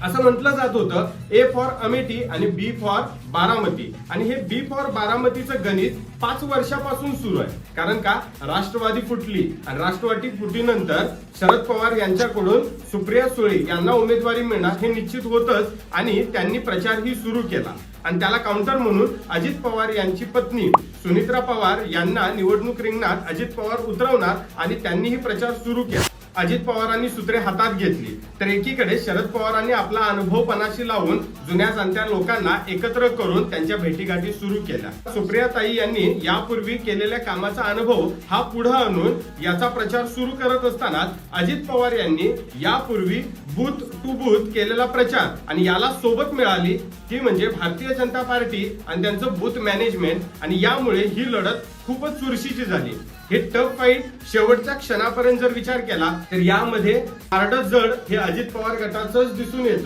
असं म्हटलं जात होतं ए फॉर अमेठी आणि बी फॉर बारामती. आणि हे बी फॉर बारामतीचं गणित 5 वर्षापासून सुरू आहे. कारण का राष्ट्रवादी फुटली आणि राष्ट्रवादी फुटीनंतर शरद पवार यांच्याकडून सुप्रिया सुळे यांना उमेदवारी मिळणार हे निश्चित होतच आणि त्यांनी प्रचारही सुरू केला. आणि त्याला काउंटर म्हणून अजित पवार यांची पत्नी सुनित्रा पवार यांना निवडणूक रिंगणात अजित पवार उतरवणार आणि त्यांनीही प्रचार सुरू केला. अजित पवारांनी सूत्रे हातात घेतली तर एकीकडे शरद पवारांनी आपला अनुभव पणाशी लावून जुन्या जाणत्या लोकांना एकत्र करून त्यांच्या भेटीगाठी सुरू केल्या. सुप्रियाताई यांनी यापूर्वी केलेल्या कामाचा अनुभव हा पुढे आणून याचा प्रचार सुरू करत असताना अजित पवार यांनी यापूर्वी बूथ टू बूथ केलेला प्रचार आणि याला सोबत मिळाली ती म्हणजे भारतीय जनता पार्टी आणि त्यांचं बूथ मॅनेजमेंट. आणि यामुळे ही लढत खूपच चुरशीची झाली. हे टफ फाईट शेवटच्या क्षणापर्यंत जर विचार केला तर यामध्ये हार्ड जड हे अजित पवार गटाचंच दिसून येतं.